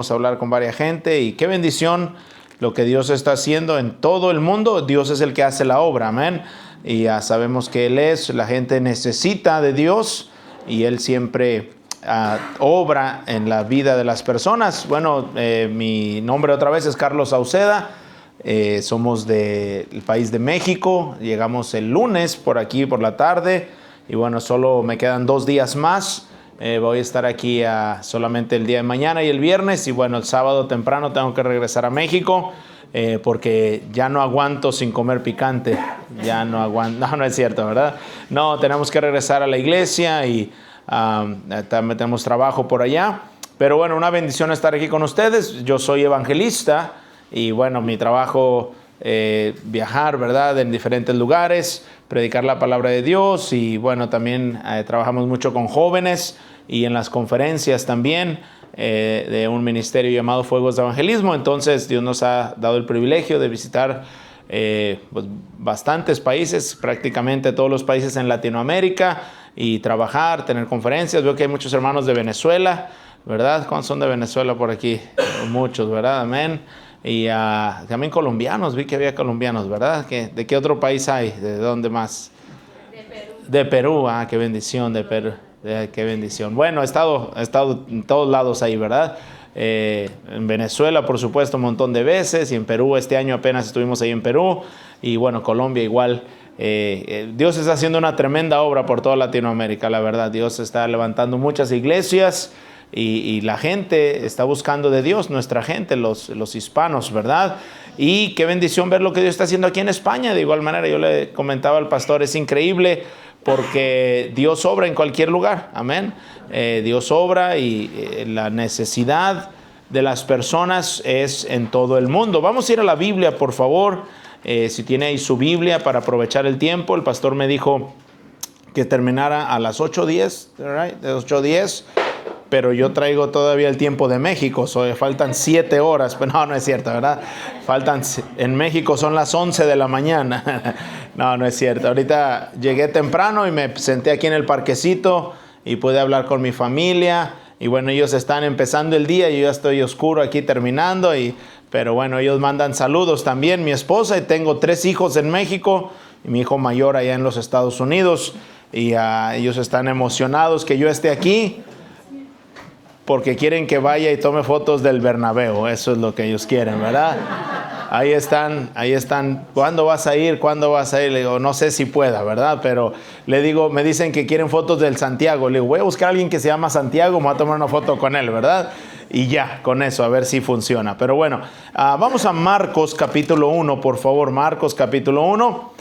Vamos a hablar con varias gente y qué bendición lo que Dios está haciendo en todo el mundo. Dios es el que hace la obra, amén. Y ya sabemos que Él es, la gente necesita de Dios y Él siempre obra en la vida de las personas. Bueno, mi nombre otra vez es Carlos Sauceda. Somos del país de México. Llegamos el lunes por aquí por la tarde y bueno, solo me quedan 2 días más. Voy a estar aquí solamente el día de mañana y el viernes. Y bueno, el sábado temprano tengo que regresar a México porque ya no aguanto sin comer picante. Ya no aguanto. No, no es cierto, ¿verdad? No, tenemos que regresar a la iglesia y también tenemos trabajo por allá. Pero bueno, una bendición estar aquí con ustedes. Yo soy evangelista y bueno, mi trabajo viajar, ¿verdad? En diferentes lugares, predicar la palabra de Dios y bueno, también trabajamos mucho con jóvenes y en las conferencias también de un ministerio llamado Fuegos de Evangelismo. Entonces Dios nos ha dado el privilegio de visitar pues, bastantes países, prácticamente todos los países en Latinoamérica y trabajar, tener conferencias. Veo que hay muchos hermanos de Venezuela, ¿verdad? ¿Cuántos son de Venezuela por aquí? Muchos, ¿verdad? Amén. Y también colombianos, vi que había colombianos, ¿verdad? ¿De qué otro país hay? ¿De dónde más? De Perú. De Perú, qué bendición, de Perú. Qué bendición. Bueno, he estado en todos lados ahí, ¿verdad? En Venezuela, por supuesto, un montón de veces. Y en Perú, este año apenas estuvimos ahí en Perú. Y bueno, Colombia igual. Dios está haciendo una tremenda obra por toda Latinoamérica, la verdad. Dios está levantando muchas iglesias. Y la gente está buscando de Dios, nuestra gente, los hispanos, ¿verdad? Y qué bendición ver lo que Dios está haciendo aquí en España. De igual manera, yo le comentaba al pastor, es increíble porque Dios obra en cualquier lugar, amén. Dios obra y la necesidad de las personas es en todo el mundo. Vamos a ir a la Biblia, por favor. Si tiene ahí su Biblia para aprovechar el tiempo. El pastor me dijo que terminara a las 8:10, right? De 8:10. Pero yo traigo todavía el tiempo de México, faltan 7 horas, pero no es cierto, ¿verdad? En México son las 11 de la mañana, no es cierto. Ahorita llegué temprano y me senté aquí en el parquecito y pude hablar con mi familia. Y bueno, ellos están empezando el día, yo ya estoy oscuro aquí terminando, pero bueno, ellos mandan saludos también, mi esposa, y tengo 3 hijos en México y mi hijo mayor allá en los Estados Unidos. Y ellos están emocionados que yo esté aquí, porque quieren que vaya y tome fotos del Bernabéu. Eso es lo que ellos quieren, ¿verdad? Ahí están. ¿Cuándo vas a ir? Le digo, no sé si pueda, ¿verdad? Pero le digo, me dicen que quieren fotos del Santiago. Le digo, voy a buscar a alguien que se llama Santiago, me voy a tomar una foto con él, ¿verdad? Y ya, con eso, a ver si funciona. Pero bueno, vamos a Marcos capítulo 1, por favor. Marcos capítulo 1.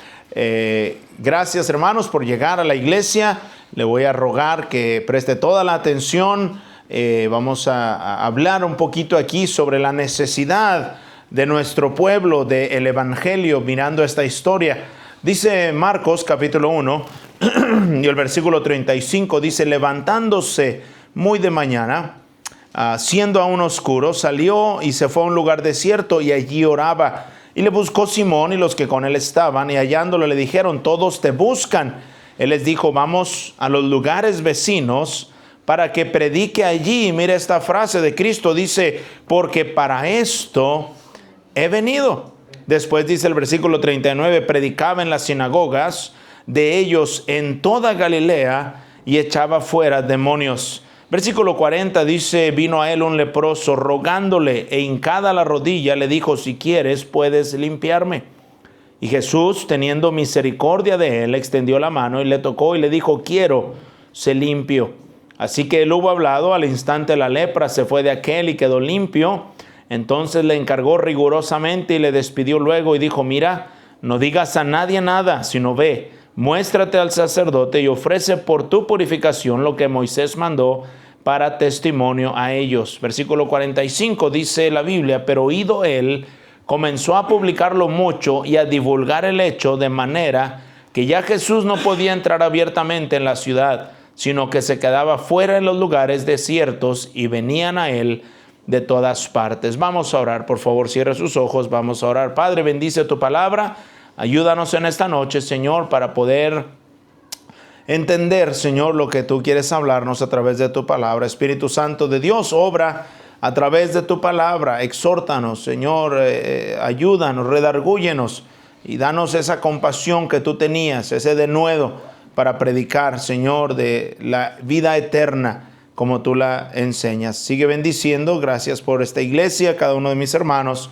Gracias, hermanos, por llegar a la iglesia. Le voy a rogar que preste toda la atención. Vamos a hablar un poquito aquí sobre la necesidad de nuestro pueblo del Evangelio mirando esta historia. Dice Marcos capítulo 1 y el versículo 35 dice: levantándose muy de mañana, siendo aún oscuro, salió y se fue a un lugar desierto y allí oraba. Y le buscó Simón y los que con él estaban, y hallándolo le dijeron: todos te buscan. Él les dijo: vamos a los lugares vecinos para que predique allí. Mira esta frase de Cristo, dice: porque para esto he venido. Después dice el versículo 39, predicaba en las sinagogas de ellos en toda Galilea y echaba fuera demonios. Versículo 40 dice: vino a él un leproso rogándole, e hincada la rodilla le dijo: si quieres puedes limpiarme. Y Jesús, teniendo misericordia de él, extendió la mano y le tocó y le dijo: quiero, sé limpio. Así que él hubo hablado, al instante la lepra se fue de aquel y quedó limpio. Entonces le encargó rigurosamente y le despidió luego y dijo: mira, no digas a nadie nada, sino ve, muéstrate al sacerdote y ofrece por tu purificación lo que Moisés mandó para testimonio a ellos. Versículo 45 dice la Biblia: pero oído él, comenzó a publicarlo mucho y a divulgar el hecho, de manera que ya Jesús no podía entrar abiertamente en la ciudad, sino que se quedaba fuera en los lugares desiertos y venían a él de todas partes. Vamos a orar, por favor, cierre sus ojos, vamos a orar. Padre, bendice tu palabra, ayúdanos en esta noche, Señor, para poder entender, Señor, lo que tú quieres hablarnos a través de tu palabra. Espíritu Santo de Dios, obra a través de tu palabra. Exhórtanos, Señor, ayúdanos, redargúyenos y danos esa compasión que tú tenías, ese denuedo para predicar, Señor, de la vida eterna como tú la enseñas. Sigue bendiciendo. Gracias por esta iglesia, cada uno de mis hermanos.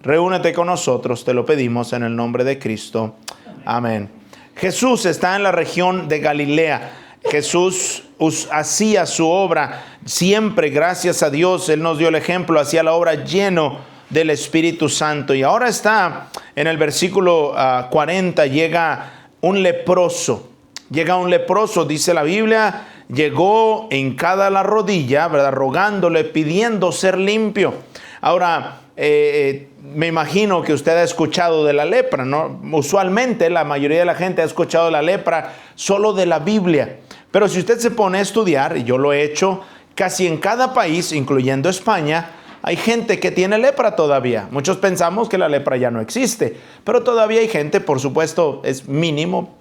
Reúnete con nosotros, te lo pedimos en el nombre de Cristo. Amén. Jesús está en la región de Galilea. Jesús hacía su obra siempre, gracias a Dios. Él nos dio el ejemplo, hacía la obra lleno del Espíritu Santo. Y ahora está en el versículo 40, llega un leproso. Llega un leproso, dice la Biblia, llegó hincada a la rodilla, ¿verdad?, rogándole, pidiendo ser limpio. Ahora, me imagino que usted ha escuchado de la lepra, ¿no? Usualmente la mayoría de la gente ha escuchado de la lepra solo de la Biblia. Pero si usted se pone a estudiar, y yo lo he hecho, casi en cada país, incluyendo España, hay gente que tiene lepra todavía. Muchos pensamos que la lepra ya no existe, pero todavía hay gente, por supuesto, es mínimo,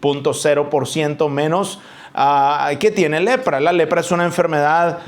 0.0% menos, que tiene lepra. La lepra es una enfermedad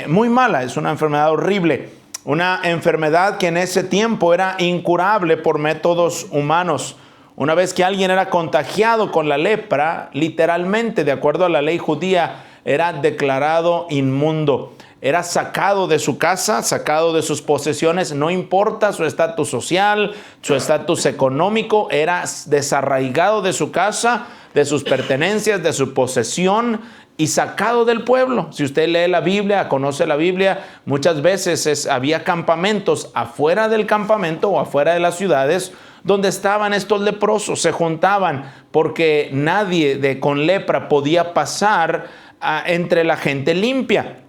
muy mala, es una enfermedad horrible. Una enfermedad que en ese tiempo era incurable por métodos humanos. Una vez que alguien era contagiado con la lepra, literalmente, de acuerdo a la ley judía, era declarado inmundo. Era sacado de su casa, sacado de sus posesiones, no importa su estatus social, su estatus económico, era desarraigado de su casa, de sus pertenencias, de su posesión, y sacado del pueblo. Si usted lee la Biblia, conoce la Biblia, muchas veces había campamentos afuera del campamento o afuera de las ciudades donde estaban estos leprosos, se juntaban porque nadie con lepra podía pasar entre la gente limpia.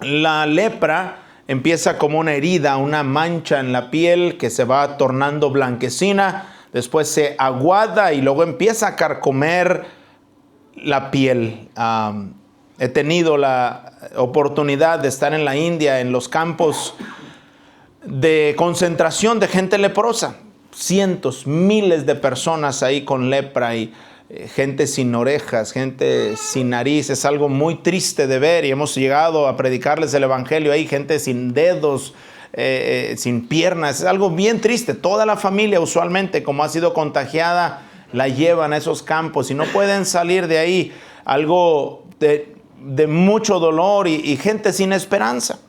La lepra empieza como una herida, una mancha en la piel que se va tornando blanquecina, después se aguada y luego empieza a carcomer la piel. He tenido la oportunidad de estar en la India, en los campos de concentración de gente leprosa. Cientos, miles de personas ahí con lepra y gente sin orejas, gente sin nariz. Es algo muy triste de ver y hemos llegado a predicarles el evangelio ahí, gente sin dedos, sin piernas. Es algo bien triste. Toda la familia usualmente, como ha sido contagiada, la llevan a esos campos y no pueden salir de ahí. Algo de mucho dolor y gente sin esperanza.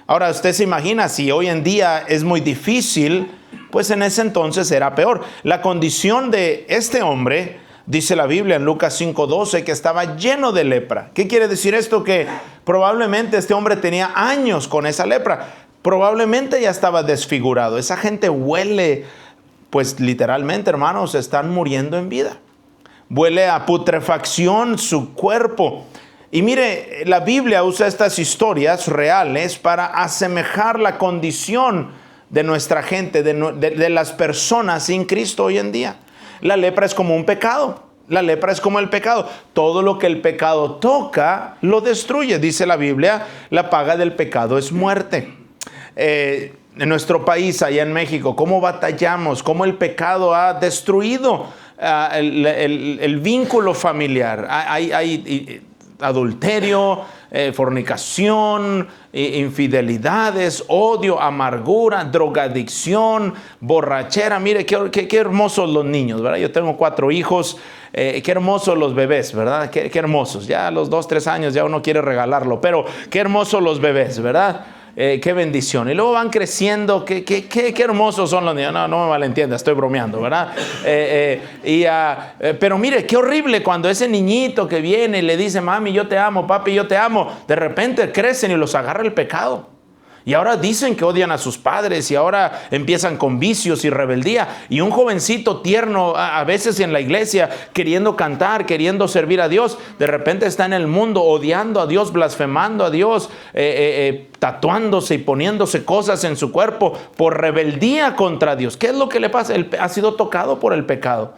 Ahora, usted se imagina, si hoy en día es muy difícil, pues en ese entonces era peor. La condición de este hombre, dice la Biblia en Lucas 5:12, que estaba lleno de lepra. ¿Qué quiere decir esto? Que probablemente este hombre tenía años con esa lepra. Probablemente ya estaba desfigurado. Esa gente huele, pues literalmente, hermanos, están muriendo en vida. Huele a putrefacción su cuerpo. Y mire, la Biblia usa estas historias reales para asemejar la condición de nuestra gente, de las personas sin Cristo hoy en día. La lepra es como un pecado. La lepra es como el pecado. Todo lo que el pecado toca, lo destruye. Dice la Biblia, la paga del pecado es muerte. En nuestro país, allá en México, cómo batallamos, cómo el pecado ha destruido el vínculo familiar. Hay adulterio, fornicación, infidelidades, odio, amargura, drogadicción, borrachera. Mire qué hermosos los niños, ¿verdad? Yo tengo 4 hijos, qué hermosos los bebés, ¿verdad? Qué hermosos. Ya a los 2, 3 años ya uno quiere regalarlo, pero qué hermosos los bebés, ¿verdad? Qué bendición. Y luego van creciendo. Qué hermosos son los niños. No me malentienda, estoy bromeando, ¿verdad? Pero mire, qué horrible cuando ese niñito que viene y le dice, mami, yo te amo, papi, yo te amo, de repente crecen y los agarra el pecado. Y ahora dicen que odian a sus padres y ahora empiezan con vicios y rebeldía. Y un jovencito tierno, a veces en la iglesia, queriendo cantar, queriendo servir a Dios, de repente está en el mundo odiando a Dios, blasfemando a Dios, tatuándose y poniéndose cosas en su cuerpo por rebeldía contra Dios. ¿Qué es lo que le pasa? Él ha sido tocado por el pecado.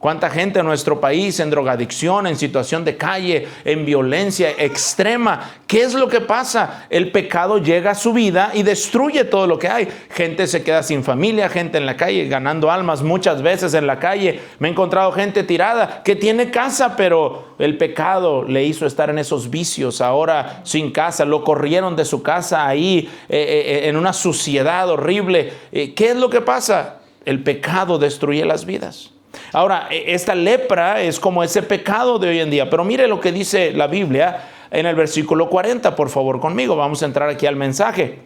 ¿Cuánta gente en nuestro país en drogadicción, en situación de calle, en violencia extrema? ¿Qué es lo que pasa? El pecado llega a su vida y destruye todo lo que hay. Gente se queda sin familia, gente en la calle ganando almas muchas veces en la calle. Me he encontrado gente tirada que tiene casa, pero el pecado le hizo estar en esos vicios. Ahora sin casa, lo corrieron de su casa ahí en una suciedad horrible. ¿Qué es lo que pasa? El pecado destruye las vidas. Ahora, esta lepra es como ese pecado de hoy en día. Pero mire lo que dice la Biblia en el versículo 40, por favor, conmigo. Vamos a entrar aquí al mensaje.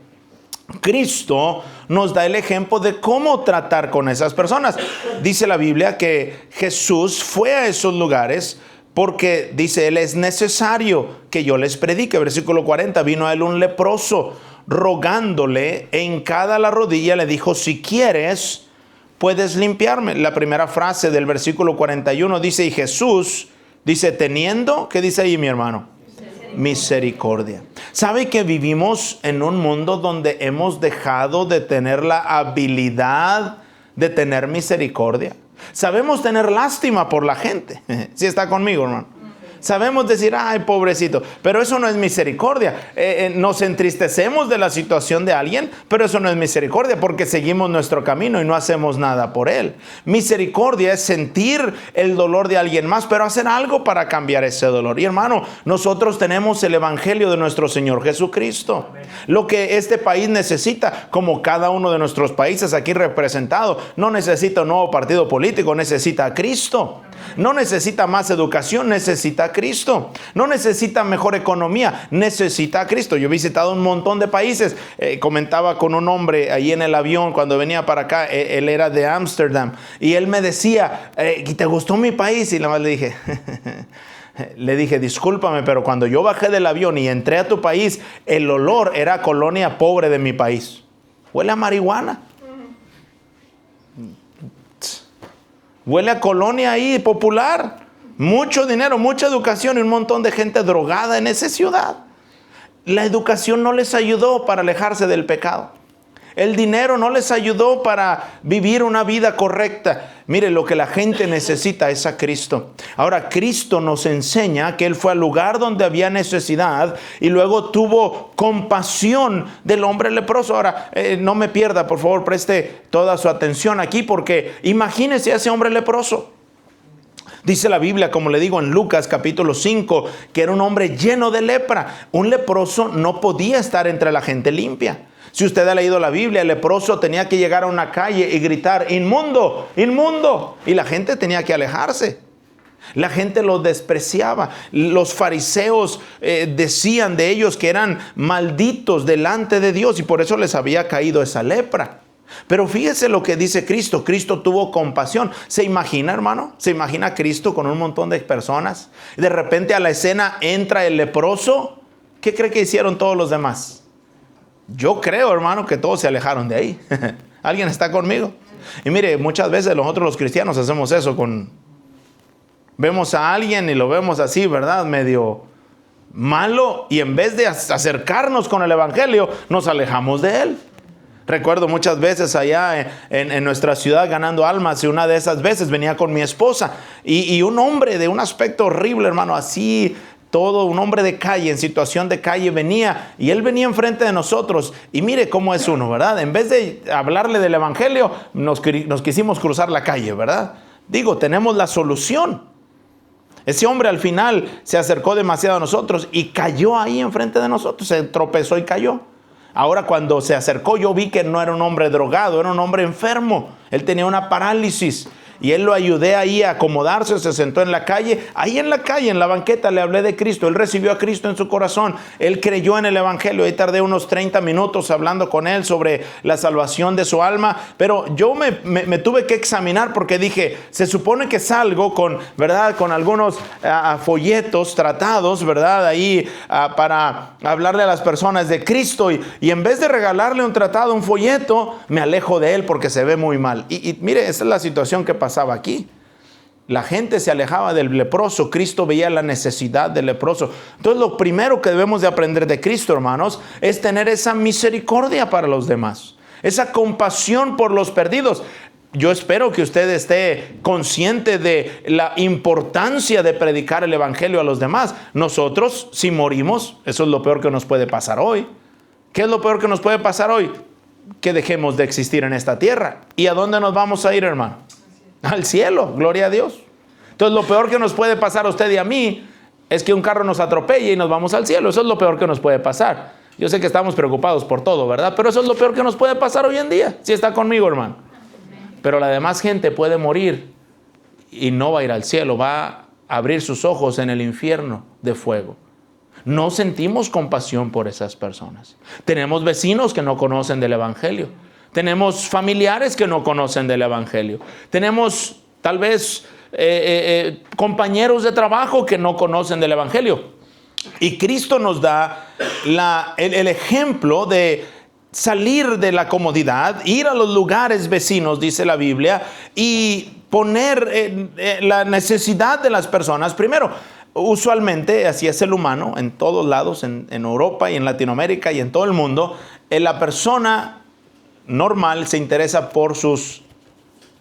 Cristo nos da el ejemplo de cómo tratar con esas personas. Dice la Biblia que Jesús fue a esos lugares porque, dice él, es necesario que yo les predique. Versículo 40, vino a él un leproso, rogándole hincada la rodilla, le dijo, si quieres, puedes limpiarme. La primera frase del versículo 41 dice, y Jesús dice, teniendo, ¿qué dice ahí mi hermano? Misericordia. ¿Sabe que vivimos en un mundo donde hemos dejado de tener la habilidad de tener misericordia? Sabemos tener lástima por la gente. ¿Sí está conmigo, hermano? Sabemos decir, ay, pobrecito, pero eso no es misericordia. Nos entristecemos de la situación de alguien, pero eso no es misericordia porque seguimos nuestro camino y no hacemos nada por él. Misericordia es sentir el dolor de alguien más, pero hacer algo para cambiar ese dolor. Y hermano, nosotros tenemos el evangelio de nuestro Señor Jesucristo. Amén. Lo que este país necesita, como cada uno de nuestros países aquí representados, no necesita un nuevo partido político, necesita a Cristo. No necesita más educación, necesita a Cristo. No necesita mejor economía, necesita a Cristo. Yo he visitado un montón de países. Comentaba con un hombre ahí en el avión cuando venía para acá. Él era de Ámsterdam. Y él me decía, ¿te gustó mi país? Y nada más le dije, discúlpame, pero cuando yo bajé del avión y entré a tu país, el olor era colonia pobre de mi país. Huele a marihuana. Huele a colonia ahí popular. Mucho dinero, mucha educación y un montón de gente drogada en esa ciudad. La educación no les ayudó para alejarse del pecado. El dinero no les ayudó para vivir una vida correcta. Mire, lo que la gente necesita es a Cristo. Ahora, Cristo nos enseña que Él fue al lugar donde había necesidad y luego tuvo compasión del hombre leproso. Ahora, no me pierda, por favor, preste toda su atención aquí porque imagínese a ese hombre leproso. Dice la Biblia, como le digo en Lucas capítulo 5, que era un hombre lleno de lepra. Un leproso no podía estar entre la gente limpia. Si usted ha leído la Biblia, el leproso tenía que llegar a una calle y gritar, inmundo, inmundo. Y la gente tenía que alejarse. La gente los despreciaba. Los fariseos decían de ellos que eran malditos delante de Dios y por eso les había caído esa lepra. Pero fíjese lo que dice Cristo. Cristo tuvo compasión. ¿Se imagina, hermano? ¿Se imagina a Cristo con un montón de personas? De repente a la escena entra el leproso. ¿Qué cree que hicieron todos los demás? Yo creo, hermano, que todos se alejaron de ahí. ¿Alguien está conmigo? Y mire, muchas veces nosotros los cristianos hacemos eso vemos a alguien y lo vemos así, ¿verdad? Medio malo y en vez de acercarnos con el evangelio, nos alejamos de él. Recuerdo muchas veces allá en nuestra ciudad ganando almas y una de esas veces venía con mi esposa y un hombre de un aspecto horrible, hermano, así todo, un hombre de calle, en situación de calle venía y él venía enfrente de nosotros y mire cómo es uno, ¿verdad? En vez de hablarle del evangelio, nos quisimos cruzar la calle, ¿verdad? Digo, tenemos la solución. Ese hombre al final se acercó demasiado a nosotros y cayó ahí enfrente de nosotros, se tropezó y cayó. Ahora cuando se acercó yo vi que no era un hombre drogado, era un hombre enfermo. Él tenía una parálisis y él lo ayudé ahí a acomodarse, se sentó en la calle. Ahí en la calle, en la banqueta, le hablé de Cristo. Él recibió a Cristo en su corazón. Él creyó en el evangelio. Ahí tardé unos 30 minutos hablando con él sobre la salvación de su alma. Pero yo me tuve que examinar porque dije, se supone que salgo con, ¿verdad? Con algunos folletos, tratados, ¿verdad? Ahí para hablarle a las personas de Cristo. Y en vez de regalarle un tratado, un folleto, me alejo de él porque se ve muy mal. Y mire, esa es la situación que pasaba aquí. La gente se alejaba del leproso. Cristo veía la necesidad del leproso. Entonces lo primero que debemos de aprender de Cristo, hermanos, es tener esa misericordia para los demás, esa compasión por los perdidos. yo espero que usted esté consciente de la importancia de predicar el evangelio a los demás. Nosotros, si morimos, eso es lo peor que nos puede pasar hoy. ¿Qué es lo peor que nos puede pasar hoy? Que dejemos de existir en esta tierra. ¿Y a dónde nos vamos a ir, hermano? Al cielo, gloria a Dios. Entonces, lo peor que nos puede pasar a usted y a mí es que un carro nos atropelle y nos vamos al cielo. Eso es lo peor que nos puede pasar. Yo sé que estamos preocupados por todo, ¿verdad? Pero eso es lo peor que nos puede pasar hoy en día. Si está conmigo, hermano. Pero la demás gente puede morir y no va a ir al cielo, va a abrir sus ojos en el infierno de fuego. No sentimos compasión por esas personas. Tenemos vecinos que no conocen del evangelio. Tenemos familiares que no conocen del evangelio. Tenemos tal vez compañeros de trabajo que no conocen del evangelio. Y Cristo nos da el ejemplo de salir de la comodidad, ir a los lugares vecinos, dice la Biblia, y poner la necesidad de las personas primero. Usualmente, así es el humano, en todos lados, en Europa y en Latinoamérica y en todo el mundo, la persona normal se interesa por sus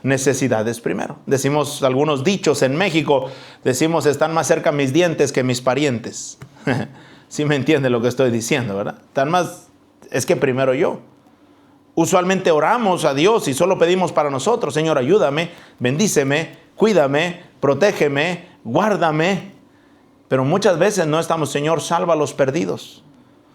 necesidades primero. Decimos algunos dichos en México, decimos, están más cerca mis dientes que mis parientes. ¿Sí me entiende lo que estoy diciendo, verdad? Están más... Es que primero yo. Usualmente oramos a Dios y solo pedimos para nosotros. Señor, ayúdame, bendíceme, cuídame, protégeme, guárdame. Pero muchas veces no estamos, Señor, salva a los perdidos.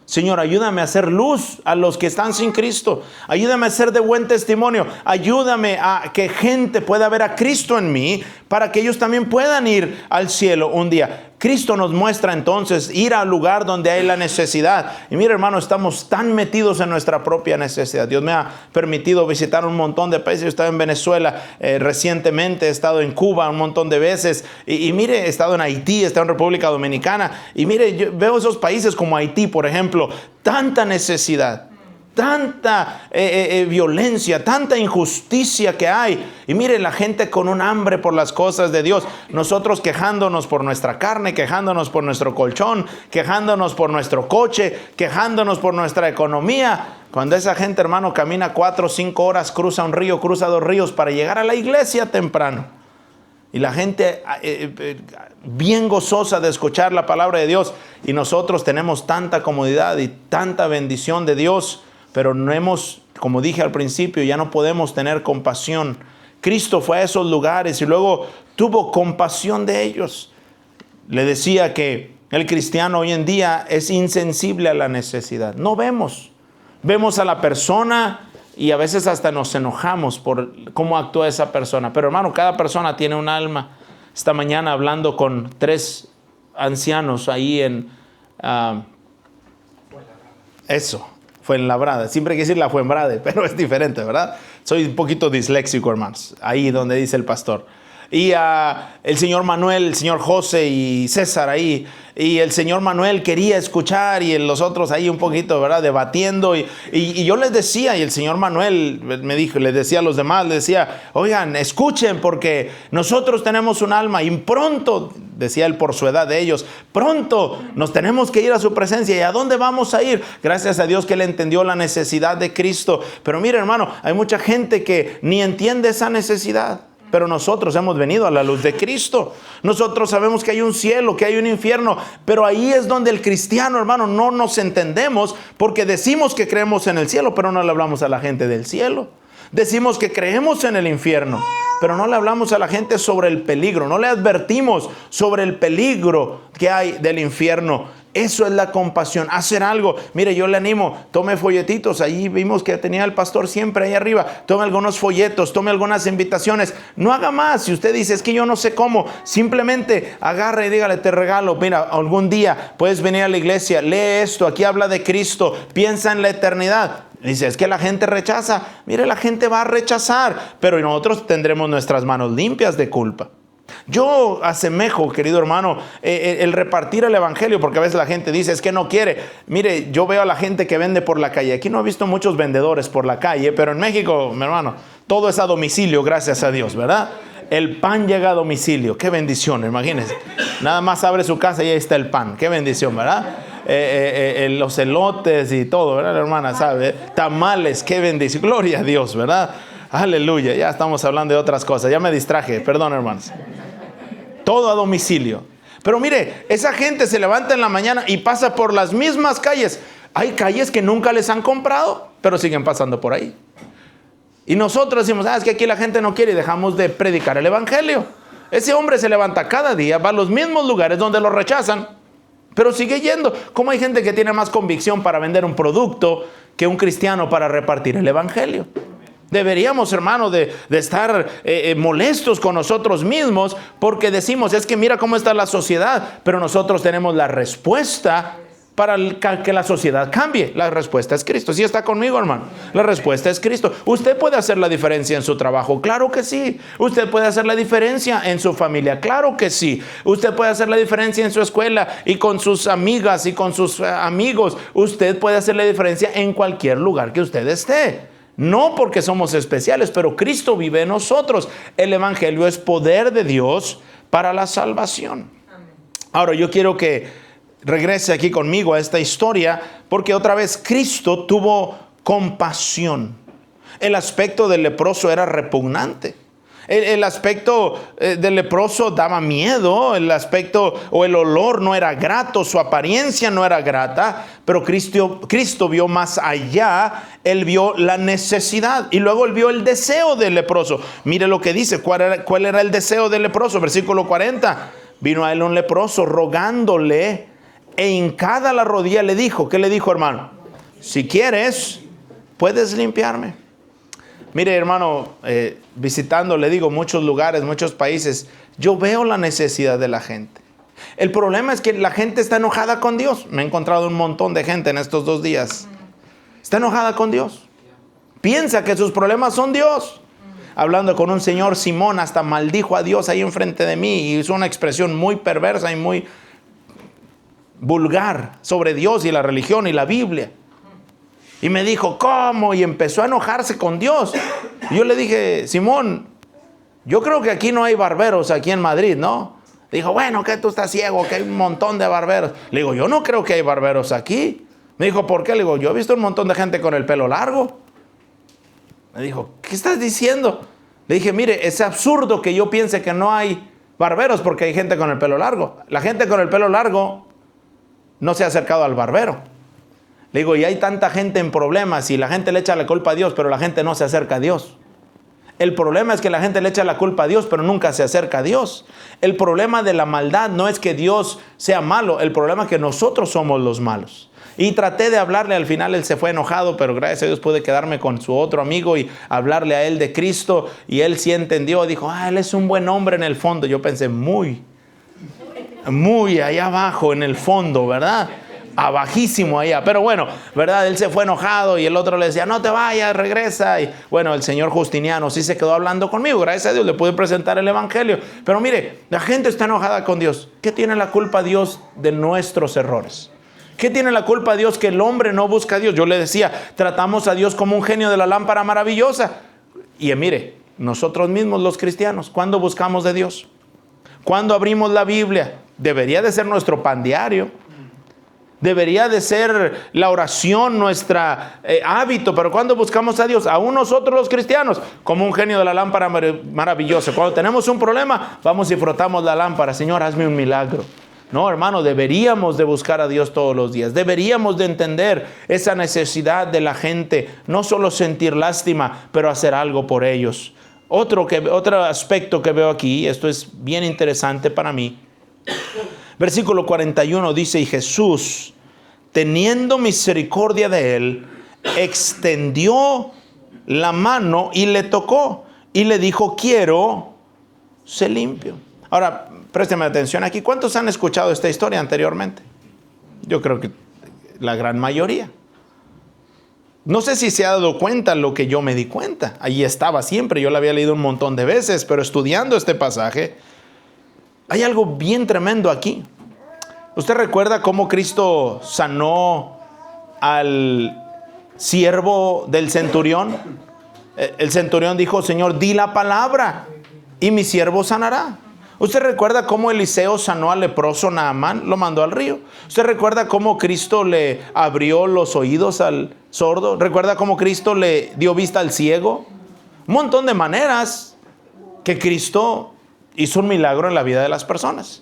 Señor, ayúdame a hacer luz a los que están sin Cristo. Ayúdame a ser de buen testimonio. Ayúdame a que gente pueda ver a Cristo en mí para que ellos también puedan ir al cielo un día. Cristo nos muestra entonces ir al lugar donde hay la necesidad. Y mira, hermano, estamos tan metidos en nuestra propia necesidad. Dios me ha permitido visitar un montón de países. He estado en Venezuela recientemente, he estado en Cuba un montón de veces. Y mire, he estado en Haití, he estado en República Dominicana. Y mire, yo veo esos países como Haití, por ejemplo, tanta necesidad. Tanta violencia, tanta injusticia que hay. Y mire, la gente con un hambre por las cosas de Dios. Nosotros quejándonos por nuestra carne, quejándonos por nuestro colchón, quejándonos por nuestro coche, quejándonos por nuestra economía. Cuando esa gente, hermano, camina 4 o 5 horas, cruza un río, cruza 2 ríos para llegar a la iglesia temprano. Y la gente bien gozosa de escuchar la palabra de Dios. Y nosotros tenemos tanta comodidad y tanta bendición de Dios. Pero no hemos, como dije al principio, ya no podemos tener compasión. Cristo fue a esos lugares y luego tuvo compasión de ellos. Le decía que el cristiano hoy en día es insensible a la necesidad. No vemos. Vemos a la persona y a veces hasta nos enojamos por cómo actúa esa persona. Pero hermano, cada persona tiene un alma. Esta mañana hablando con 3 ancianos ahí en... Fuenlabrada, siempre hay que decir la Fuenbrade, pero es diferente, ¿verdad? Soy un poquito disléxico, hermanos, ahí donde dice el pastor. Y el señor Manuel, el señor José y César ahí. Y el señor Manuel quería escuchar y los otros ahí un poquito, ¿verdad? Debatiendo. Y yo les decía, y el señor Manuel me dijo, les decía a los demás, les decía, oigan, escuchen porque nosotros tenemos un alma y pronto, decía él por su edad de ellos, pronto nos tenemos que ir a su presencia. ¿Y a dónde vamos a ir? Gracias a Dios que él entendió la necesidad de Cristo. Pero mire, hermano, hay mucha gente que ni entiende esa necesidad. Pero nosotros hemos venido a la luz de Cristo. Nosotros sabemos que hay un cielo, que hay un infierno. Pero ahí es donde el cristiano, hermano, no nos entendemos. Porque decimos que creemos en el cielo, pero no le hablamos a la gente del cielo. Decimos que creemos en el infierno, pero no le hablamos a la gente sobre el peligro. No le advertimos sobre el peligro que hay del infierno. Eso es la compasión, hacer algo. Mire, yo le animo, tome folletitos. Ahí vimos que tenía el pastor siempre ahí arriba. Tome algunos folletos, tome algunas invitaciones. No haga más. Si usted dice, es que yo no sé cómo, simplemente agarre y dígale, te regalo. Mira, algún día puedes venir a la iglesia, lee esto, aquí habla de Cristo, piensa en la eternidad. Dice, es que la gente rechaza. Mire, la gente va a rechazar, pero nosotros tendremos nuestras manos limpias de culpa. Yo asemejo, querido hermano, el repartir el evangelio, porque a veces la gente dice, es que no quiere. Mire, yo veo a la gente que vende por la calle. Aquí no he visto muchos vendedores por la calle, pero en México, mi hermano, todo es a domicilio, gracias a Dios, ¿verdad? El pan llega a domicilio. Qué bendición, imagínense. Nada más abre su casa y ahí está el pan. Qué bendición, ¿verdad? Los elotes y todo, ¿verdad, hermana? ¿Sabe? Tamales, qué bendición. Gloria a Dios, ¿verdad? Aleluya, ya estamos hablando de otras cosas. Ya me distraje, perdón, hermanos. Todo a domicilio. Pero mire, esa gente se levanta en la mañana y pasa por las mismas calles. Hay calles que nunca les han comprado, pero siguen pasando por ahí. Y nosotros decimos, es que aquí la gente no quiere, y dejamos de predicar el evangelio. Ese hombre se levanta cada día, va a los mismos lugares donde lo rechazan, pero sigue yendo. ¿Cómo hay gente que tiene más convicción para vender un producto que un cristiano para repartir el evangelio? Deberíamos, hermano, de estar molestos con nosotros mismos, porque decimos, es que mira cómo está la sociedad, pero nosotros tenemos la respuesta para que la sociedad cambie. La respuesta es Cristo. ¿Sí está conmigo, hermano? La respuesta es Cristo. ¿Usted puede hacer la diferencia en su trabajo? Claro que sí. ¿Usted puede hacer la diferencia en su familia? Claro que sí. ¿Usted puede hacer la diferencia en su escuela y con sus amigas y con sus amigos? Usted puede hacer la diferencia en cualquier lugar que usted esté. No porque somos especiales, pero Cristo vive en nosotros. El evangelio es poder de Dios para la salvación. Ahora yo quiero que regrese aquí conmigo a esta historia, porque otra vez Cristo tuvo compasión. El aspecto del leproso era repugnante. El aspecto del leproso daba miedo. El aspecto o el olor no era grato. Su apariencia no era grata. Pero Cristo vio más allá. Él vio la necesidad. Y luego él vio el deseo del leproso. Mire lo que dice. ¿Cuál era el deseo del leproso? Versículo 40. Vino a él un leproso rogándole, e hincada la rodilla le dijo. ¿Qué le dijo, hermano? Si quieres, puedes limpiarme. Mire, hermano, visitando, le digo, muchos lugares, muchos países, yo veo la necesidad de la gente. El problema es que la gente está enojada con Dios. Me he encontrado un montón de gente en estos 2 días. Está enojada con Dios. Piensa que sus problemas son Dios. Hablando con un señor, Simón, hasta maldijo a Dios ahí enfrente de mí. Y hizo una expresión muy perversa y muy vulgar sobre Dios y la religión y la Biblia. Y me dijo, ¿cómo? Y empezó a enojarse con Dios. Y yo le dije, Simón, yo creo que aquí no hay barberos aquí en Madrid, ¿no? Dijo, bueno, que tú estás ciego, que hay un montón de barberos. Le digo, yo no creo que hay barberos aquí. Me dijo, ¿por qué? Le digo, yo he visto un montón de gente con el pelo largo. Me dijo, ¿qué estás diciendo? Le dije, mire, es absurdo que yo piense que no hay barberos porque hay gente con el pelo largo. La gente con el pelo largo no se ha acercado al barbero. Le digo, y hay tanta gente en problemas y la gente le echa la culpa a Dios, pero la gente no se acerca a Dios. El problema es que la gente le echa la culpa a Dios, pero nunca se acerca a Dios. El problema de la maldad no es que Dios sea malo, el problema es que nosotros somos los malos. Y traté de hablarle, al final él se fue enojado, pero gracias a Dios pude quedarme con su otro amigo y hablarle a él de Cristo, y él sí entendió, dijo, él es un buen hombre en el fondo. Yo pensé, muy allá abajo en el fondo, ¿verdad? Abajísimo allá, pero bueno, ¿verdad? Él se fue enojado y el otro le decía, no te vayas, regresa. Y bueno, el señor Justiniano sí se quedó hablando conmigo, gracias a Dios le pude presentar el evangelio. Pero mire, la gente está enojada con Dios. ¿Qué tiene la culpa Dios de nuestros errores? ¿Qué tiene la culpa Dios que el hombre no busca a Dios? Yo le decía, tratamos a Dios como un genio de la lámpara maravillosa. Y mire, nosotros mismos los cristianos, ¿cuándo buscamos de Dios? ¿Cuándo abrimos la Biblia? Debería de ser nuestro pan diario. Debería de ser la oración nuestro hábito. Pero ¿cuándo buscamos a Dios? Aún nosotros los cristianos, como un genio de la lámpara maravillosa. Cuando tenemos un problema, vamos y frotamos la lámpara. Señor, hazme un milagro. No, hermano, deberíamos de buscar a Dios todos los días. Deberíamos de entender esa necesidad de la gente. No solo sentir lástima, pero hacer algo por ellos. Otro aspecto que veo aquí, esto es bien interesante para mí. Versículo 41 dice, y Jesús, teniendo misericordia de él, extendió la mano y le tocó. Y le dijo, quiero, sé limpio. Ahora, présteme atención aquí. ¿Cuántos han escuchado esta historia anteriormente? Yo creo que la gran mayoría. No sé si se ha dado cuenta lo que yo me di cuenta. Allí estaba siempre, yo la había leído un montón de veces, pero estudiando este pasaje, hay algo bien tremendo aquí. ¿Usted recuerda cómo Cristo sanó al siervo del centurión? El centurión dijo, Señor, di la palabra y mi siervo sanará. ¿Usted recuerda cómo Eliseo sanó al leproso Naamán? Lo mandó al río. ¿Usted recuerda cómo Cristo le abrió los oídos al sordo? ¿Recuerda cómo Cristo le dio vista al ciego? Un montón de maneras que Cristo hizo un milagro en la vida de las personas.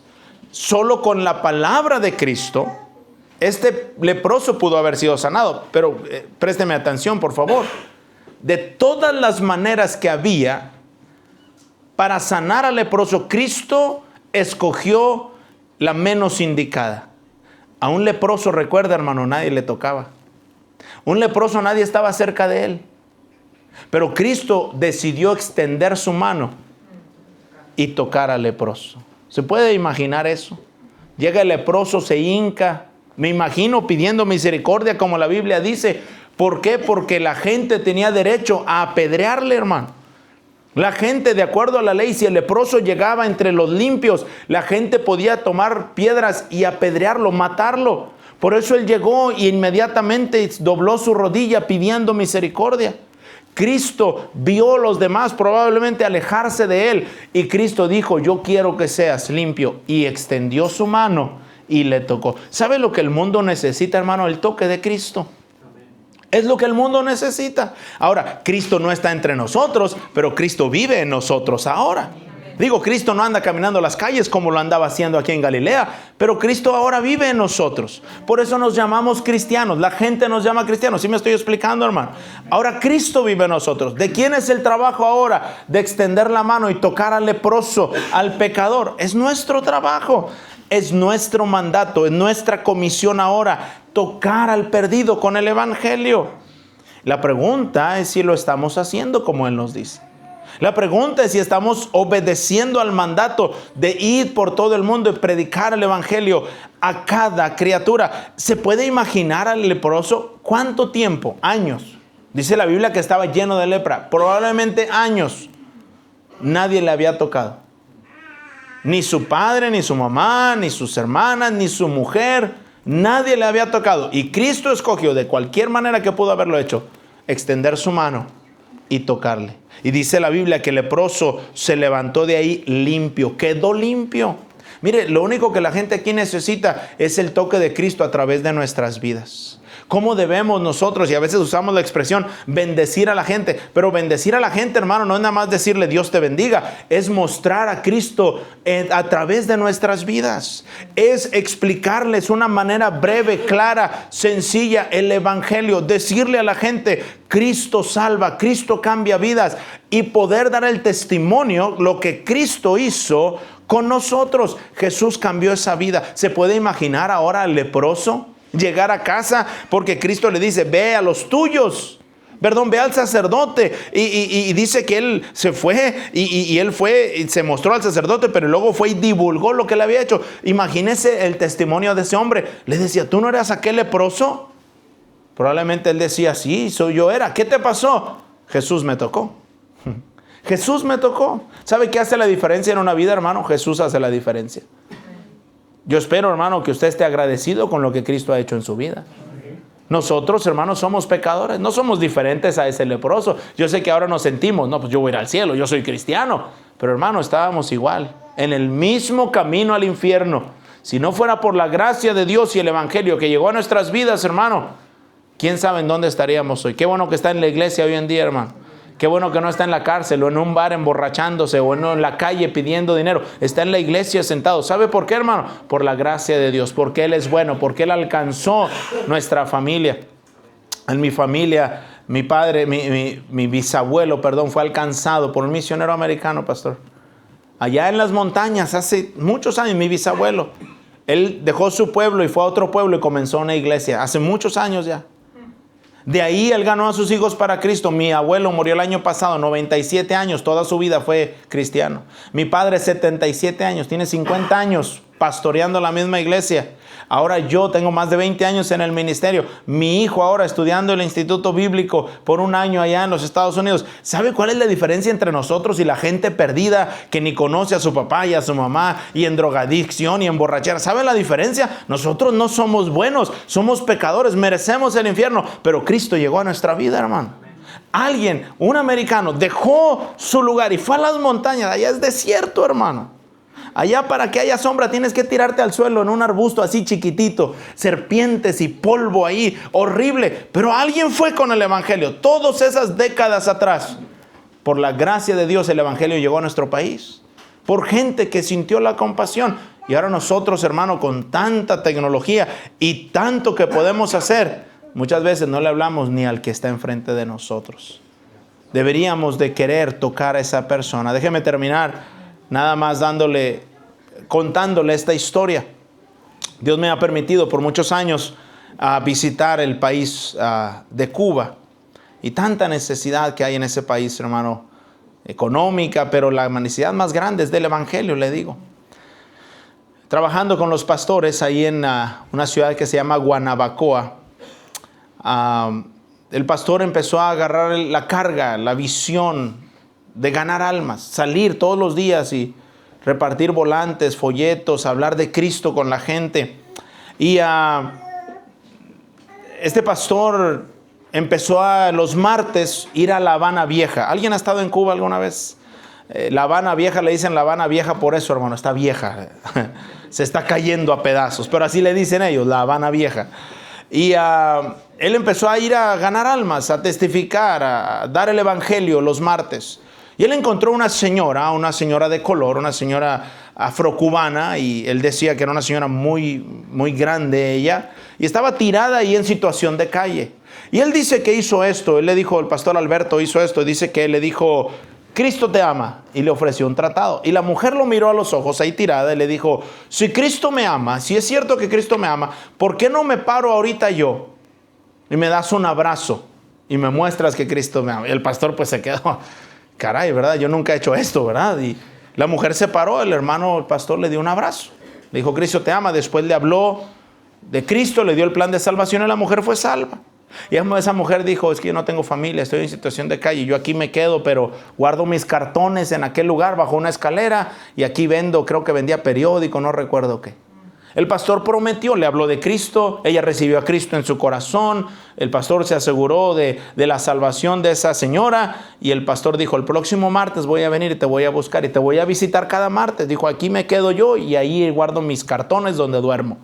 Solo con la palabra de Cristo, este leproso pudo haber sido sanado. Pero présteme atención, por favor. De todas las maneras que había para sanar al leproso, Cristo escogió la menos indicada. A un leproso, recuerda, hermano, nadie le tocaba. Un leproso, nadie estaba cerca de él. Pero Cristo decidió extender su mano y tocar al leproso. ¿Se puede imaginar eso? Llega el leproso, se hinca, me imagino pidiendo misericordia, como la Biblia dice. ¿Por qué? Porque la gente tenía derecho a apedrearle, hermano. La gente, de acuerdo a la ley, si el leproso llegaba entre los limpios, la gente podía tomar piedras y apedrearlo, matarlo. Por eso él llegó y inmediatamente dobló su rodilla pidiendo misericordia. Cristo vio a los demás probablemente alejarse de él, y Cristo dijo: yo quiero que seas limpio, y extendió su mano y le tocó. ¿Sabe lo que el mundo necesita, hermano? El toque de Cristo. Es lo que el mundo necesita. Ahora, Cristo no está entre nosotros, pero Cristo vive en nosotros ahora. Digo, Cristo no anda caminando las calles como lo andaba haciendo aquí en Galilea, pero Cristo ahora vive en nosotros. Por eso nos llamamos cristianos. La gente nos llama cristianos. ¿Sí me estoy explicando, hermano? Ahora Cristo vive en nosotros. ¿De quién es el trabajo ahora? De extender la mano y tocar al leproso, al pecador. Es nuestro trabajo. Es nuestro mandato, es nuestra comisión ahora, tocar al perdido con el evangelio. La pregunta es si lo estamos haciendo como Él nos dice. La pregunta es si estamos obedeciendo al mandato de ir por todo el mundo y predicar el evangelio a cada criatura. ¿Se puede imaginar al leproso? ¿Cuánto tiempo? Años. Dice la Biblia que estaba lleno de lepra. Probablemente años. Nadie le había tocado. Ni su padre, ni su mamá, ni sus hermanas, ni su mujer. Nadie le había tocado. Y Cristo escogió, de cualquier manera que pudo haberlo hecho, extender su mano y tocarle. Y dice la Biblia que el leproso se levantó de ahí limpio. Quedó limpio. Mire, lo único que la gente aquí necesita es el toque de Cristo a través de nuestras vidas. ¿Cómo debemos nosotros? Y a veces usamos la expresión bendecir a la gente. Pero bendecir a la gente, hermano, no es nada más decirle Dios te bendiga. Es mostrar a Cristo a través de nuestras vidas. Es explicarles una manera breve, clara, sencilla el evangelio. Decirle a la gente: Cristo salva, Cristo cambia vidas. Y poder dar el testimonio, lo que Cristo hizo con nosotros. Jesús cambió esa vida. ¿Se puede imaginar ahora al leproso llegar a casa? Porque Cristo le dice: ve a los tuyos. Ve al sacerdote. Y dice que él se fue y él fue y se mostró al sacerdote, pero luego fue y divulgó lo que le había hecho. Imagínese el testimonio de ese hombre. Le decía: ¿tú no eras aquel leproso? Probablemente él decía: sí, yo era. ¿Qué te pasó? Jesús me tocó. Jesús me tocó. ¿Sabe qué hace la diferencia en una vida, hermano? Jesús hace la diferencia. Yo espero, hermano, que usted esté agradecido con lo que Cristo ha hecho en su vida. Nosotros, hermanos, somos pecadores. No somos diferentes a ese leproso. Yo sé que ahora nos sentimos: no, pues yo voy a ir al cielo, yo soy cristiano. Pero, hermano, estábamos igual, en el mismo camino al infierno. Si no fuera por la gracia de Dios y el evangelio que llegó a nuestras vidas, hermano, quién sabe en dónde estaríamos hoy. Qué bueno que está en la iglesia hoy en día, hermano. Qué bueno que no está en la cárcel o en un bar emborrachándose o en la calle pidiendo dinero. Está en la iglesia sentado. ¿Sabe por qué, hermano? Por la gracia de Dios. Porque Él es bueno. Porque Él alcanzó nuestra familia. En mi familia, mi padre, mi bisabuelo, fue alcanzado por un misionero americano, pastor. Allá en las montañas, hace muchos años, mi bisabuelo. Él dejó su pueblo y fue a otro pueblo y comenzó una iglesia. Hace muchos años ya. De ahí él ganó a sus hijos para Cristo. Mi abuelo murió el año pasado, 97 años, toda su vida fue cristiano. Mi padre, 77 años, tiene 50 años pastoreando la misma iglesia. Ahora yo tengo más de 20 años en el ministerio. Mi hijo ahora estudiando el Instituto Bíblico por un año allá en los Estados Unidos. ¿Sabe cuál es la diferencia entre nosotros y la gente perdida que ni conoce a su papá y a su mamá y en drogadicción y en borrachera? ¿Sabe la diferencia? Nosotros no somos buenos, somos pecadores, merecemos el infierno, pero Cristo llegó a nuestra vida, hermano. Alguien, un americano, dejó su lugar y fue a las montañas. Allá es desierto, hermano. Allá, para que haya sombra, tienes que tirarte al suelo en un arbusto así chiquitito. Serpientes y polvo ahí, horrible. Pero alguien fue con el evangelio todas esas décadas atrás. por la gracia de Dios el evangelio llegó a nuestro país. Por gente que sintió la compasión. Y ahora nosotros, hermano, con tanta tecnología y tanto que podemos hacer, muchas veces no le hablamos ni al que está enfrente de nosotros. Deberíamos de querer tocar a esa persona. Déjeme terminar nada más contándole esta historia. Dios me ha permitido por muchos años visitar el país de Cuba. Y tanta necesidad que hay en ese país, hermano, económica, pero la necesidad más grande es del evangelio, le digo. Trabajando con los pastores ahí en una ciudad que se llama Guanabacoa, el pastor empezó a agarrar la carga, la visión de ganar almas, salir todos los días y repartir volantes, folletos, hablar de Cristo con la gente. Y este pastor empezó los martes ir a La Habana Vieja. ¿Alguien ha estado en Cuba alguna vez? La Habana Vieja, le dicen La Habana Vieja por eso, hermano, está vieja. Se está cayendo a pedazos, pero así le dicen ellos, La Habana Vieja. Y él empezó a ir a ganar almas, a testificar, a dar el evangelio los martes. Y él encontró una señora de color, una señora afrocubana, y él decía que era una señora muy, muy grande ella, y estaba tirada ahí en situación de calle. Y él dice que hizo esto, él le dijo, el pastor Alberto hizo esto, dice que él le dijo, Cristo te ama, y le ofreció un tratado. Y la mujer lo miró a los ojos ahí tirada y le dijo, si Cristo me ama, si es cierto que Cristo me ama, ¿por qué no me paro ahorita yo y me das un abrazo y me muestras que Cristo me ama? Y el pastor pues se quedó, caray, ¿verdad? Yo nunca he hecho esto, ¿verdad? Y la mujer se paró, el pastor le dio un abrazo, le dijo, Cristo te ama. Después le habló de Cristo, le dio el plan de salvación y la mujer fue salva. Y esa mujer dijo, es que yo no tengo familia, estoy en situación de calle, yo aquí me quedo, pero guardo mis cartones en aquel lugar bajo una escalera y aquí vendo, creo que vendía periódico, no recuerdo qué. El pastor prometió, le habló de Cristo, ella recibió a Cristo en su corazón, el pastor se aseguró de la salvación de esa señora y el pastor dijo, el próximo martes voy a venir y te voy a buscar y te voy a visitar cada martes. Dijo, aquí me quedo yo y ahí guardo mis cartones donde duermo.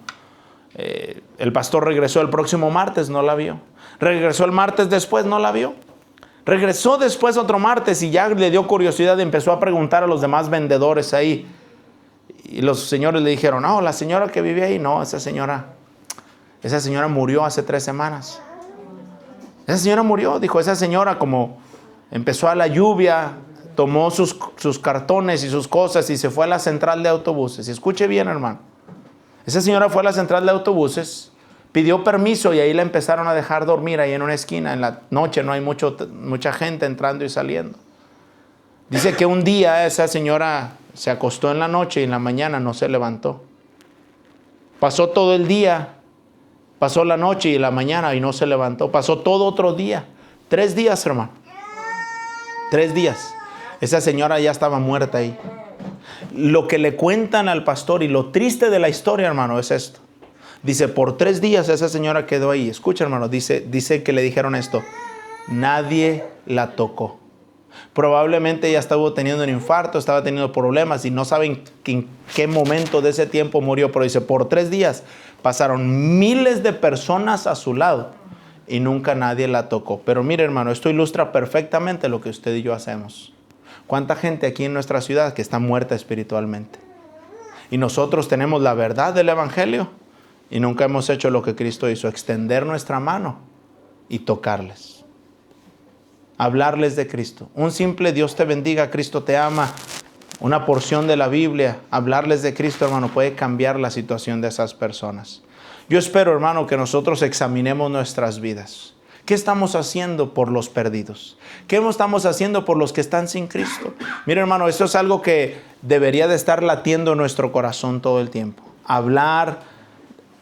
El pastor regresó el próximo martes, no la vio. Regresó el martes después, no la vio. Regresó después otro martes y ya le dio curiosidad y empezó a preguntar a los demás vendedores ahí. Y los señores le dijeron, no, la señora que vive ahí, no, esa señora murió hace 3 semanas. Esa señora murió, dijo, esa señora como empezó a la lluvia, tomó sus cartones y sus cosas y se fue a la central de autobuses. Y escuche bien, hermano. Esa señora fue a la central de autobuses, pidió permiso y ahí la empezaron a dejar dormir ahí en una esquina. En la noche no hay mucha gente entrando y saliendo. Dice que un día esa señora se acostó en la noche y en la mañana no se levantó. Pasó todo el día, pasó la noche y la mañana y no se levantó. Pasó todo otro día. 3 días, hermano. 3 días. Esa señora ya estaba muerta ahí. Lo que le cuentan al pastor y lo triste de la historia, hermano, es esto. Dice, por 3 días esa señora quedó ahí. Escucha, hermano, dice que le dijeron esto. Nadie la tocó. Probablemente ella estaba teniendo un infarto, estaba teniendo problemas y no saben en qué momento de ese tiempo murió. Pero dice, por 3 días pasaron miles de personas a su lado y nunca nadie la tocó. Pero mire, hermano, esto ilustra perfectamente lo que usted y yo hacemos. ¿Cuánta gente aquí en nuestra ciudad que está muerta espiritualmente? Y nosotros tenemos la verdad del evangelio y nunca hemos hecho lo que Cristo hizo, extender nuestra mano y tocarles. Hablarles de Cristo. Un simple Dios te bendiga, Cristo te ama, una porción de la Biblia, hablarles de Cristo, hermano, puede cambiar la situación de esas personas. Yo espero, hermano, que nosotros examinemos nuestras vidas. ¿Qué estamos haciendo por los perdidos? ¿Qué estamos haciendo por los que están sin Cristo? Mira, hermano, esto es algo que debería de estar latiendo en nuestro corazón todo el tiempo. Hablar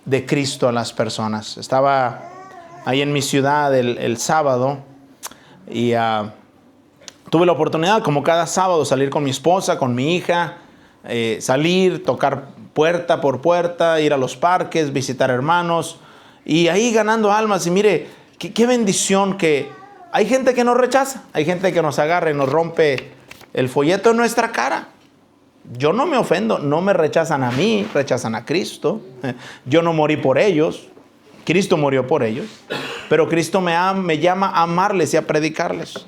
de Cristo a las personas. Estaba ahí en mi ciudad el sábado y tuve la oportunidad, como cada sábado, salir con mi esposa, con mi hija, salir, tocar puerta por puerta, ir a los parques, visitar hermanos y ahí ganando almas. Y mire, qué bendición que hay gente que nos rechaza, hay gente que nos agarra y nos rompe el folleto en nuestra cara. Yo no me ofendo, no me rechazan a mí, rechazan a Cristo. Yo no morí por ellos, Cristo murió por ellos. Pero Cristo me llama a amarles y a predicarles.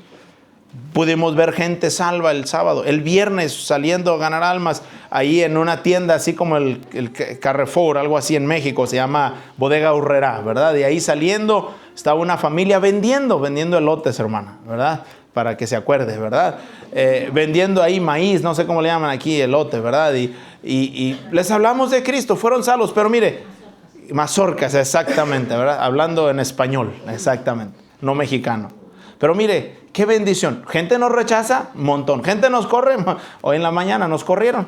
Pudimos ver gente salva el sábado. El viernes saliendo a ganar almas ahí en una tienda así como el Carrefour, algo así en México, se llama Bodega Aurrerá, ¿verdad? Y ahí saliendo estaba una familia vendiendo elotes, hermana, ¿verdad? Para que se acuerde, ¿verdad? Vendiendo ahí maíz, no sé cómo le llaman aquí, elote, ¿verdad? Y les hablamos de Cristo, fueron salvos, pero mire, mazorcas, exactamente, ¿verdad? Hablando en español, exactamente, no mexicano. Pero mire, qué bendición. Gente nos rechaza, montón. Gente nos corre. Hoy en la mañana nos corrieron.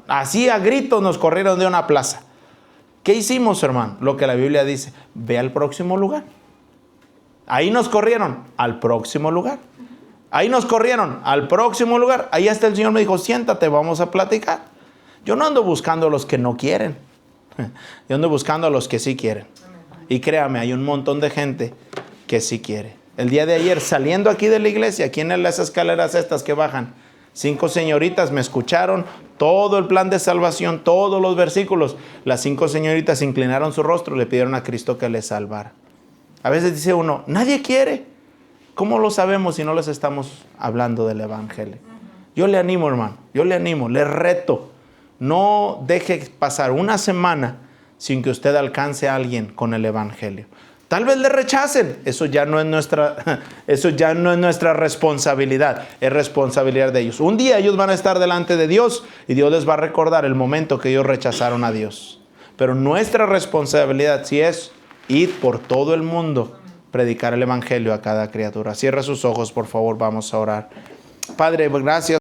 Así a gritos nos corrieron de una plaza. ¿Qué hicimos, hermano? Lo que la Biblia dice. Ve al próximo lugar. Ahí nos corrieron. Al próximo lugar. Ahí nos corrieron. Al próximo lugar. Ahí hasta el Señor me dijo, siéntate, vamos a platicar. Yo no ando buscando a los que no quieren. Yo ando buscando a los que sí quieren. Y créame, hay un montón de gente que sí quiere. El día de ayer, saliendo aquí de la iglesia, aquí en las escaleras estas que bajan, 5 señoritas me escucharon todo el plan de salvación, todos los versículos. Las 5 señoritas inclinaron su rostro y le pidieron a Cristo que les salvara. A veces dice uno, nadie quiere. ¿Cómo lo sabemos si no les estamos hablando del evangelio? Yo le animo, hermano, yo le animo, le reto. No deje pasar una semana sin que usted alcance a alguien con el evangelio. Tal vez le rechacen, eso ya no es nuestra responsabilidad, es responsabilidad de ellos. Un día ellos van a estar delante de Dios y Dios les va a recordar el momento que ellos rechazaron a Dios. Pero nuestra responsabilidad sí es ir por todo el mundo, predicar el evangelio a cada criatura. Cierra sus ojos, por favor, vamos a orar. Padre, gracias.